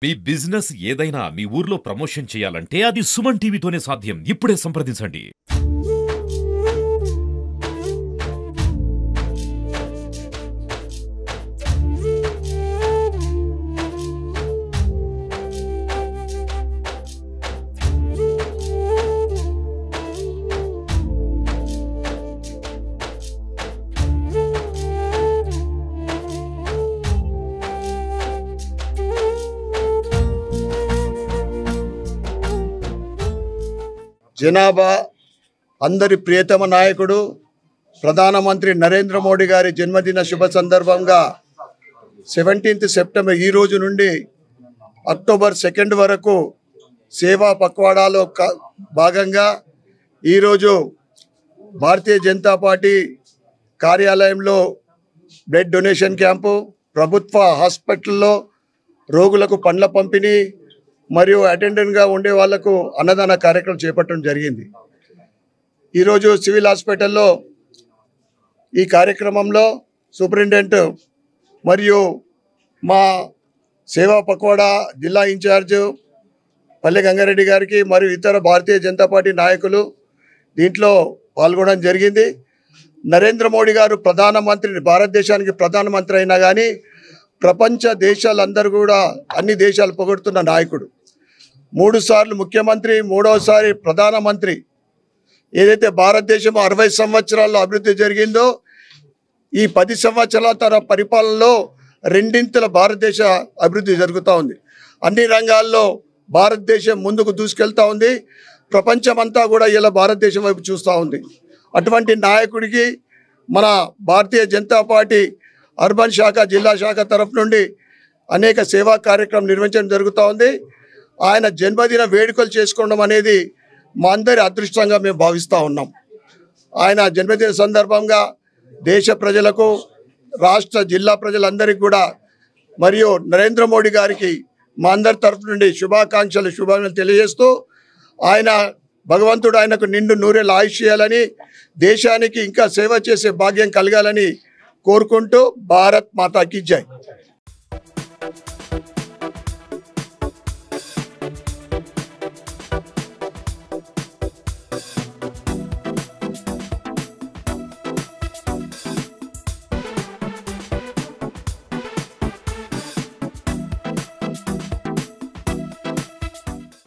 మీ business ఏదైనా మీ ఊర్లో promotion చేయాలంటే అది సుమన్ టీవీతోనే సాధ్యం. ఇప్పుడే సంప్రదించండి. జనాభా అందరి ప్రియతమ నాయకుడు ప్రధానమంత్రి నరేంద్ర మోడీ గారి జన్మదిన శుభ సందర్భంగా 17th సెప్టెంబర్ ఈ రోజు నుండి అక్టోబర్ 2 వరకు సేవా పక్వాడాలో భాగంగా ఈరోజు భారతీయ జనతా పార్టీ కార్యాలయంలో బ్లడ్ డొనేషన్ క్యాంపు, ప్రభుత్వ హాస్పిటల్లో రోగులకు పండ్ల పంపిణీ మరియు అటెండెంట్గా ఉండే వాళ్లకు అన్నదాన కార్యక్రమం చేపట్టడం జరిగింది. ఈరోజు సివిల్ హాస్పిటల్లో ఈ కార్యక్రమంలో సూపరింటెండెంట్ మరియు మా సేవా పక్వాడా జిల్లా ఇన్ఛార్జ్ పల్లె గంగారెడ్డి గారికి మరియు ఇతర భారతీయ జనతా పార్టీ నాయకులు దీంట్లో పాల్గొనడం జరిగింది. నరేంద్ర మోడీ గారు ప్రధానమంత్రి, భారతదేశానికి ప్రధానమంత్రి అయినా కానీ ప్రపంచ దేశాలందరూ కూడా అన్ని దేశాలు పొగడుతున్న నాయకుడు. 3 సార్లు ముఖ్యమంత్రి, 3వసారి ప్రధానమంత్రి. ఏదైతే భారతదేశం 60 సంవత్సరాల్లో అభివృద్ధి జరిగిందో ఈ 10 సంవత్సరాల తన పరిపాలనలో రెండింతల భారతదేశ అభివృద్ధి జరుగుతూ ఉంది. అన్ని రంగాల్లో భారతదేశం ముందుకు దూసుకెళ్తూ ఉంది. ప్రపంచమంతా కూడా ఇలా భారతదేశం వైపు చూస్తూ ఉంది. అటువంటి నాయకుడికి మన భారతీయ జనతా పార్టీ అర్బన్ శాఖ, జిల్లా శాఖ తరఫు నుండి అనేక సేవా కార్యక్రమం నిర్వహించడం జరుగుతూ ఉంది. ఆయన జన్మదిన వేడుకలు చేసుకోవడం అనేది మా అందరి అదృష్టంగా మేము భావిస్తూ ఉన్నాం. ఆయన జన్మదిన సందర్భంగా దేశ ప్రజలకు, రాష్ట్ర జిల్లా ప్రజలందరికీ కూడా మరియు నరేంద్ర మోడీ గారికి మా అందరి తరఫు నుండి శుభాకాంక్షలు తెలియజేస్తూ ఆయన భగవంతుడు ఆయనకు నిండు నూరేళ్ళ ఆయుష్ చేయాలని, దేశానికి ఇంకా సేవ చేసే భాగ్యం కలగాలని కోరుకుంటూ భారత్ మాతాకి జై.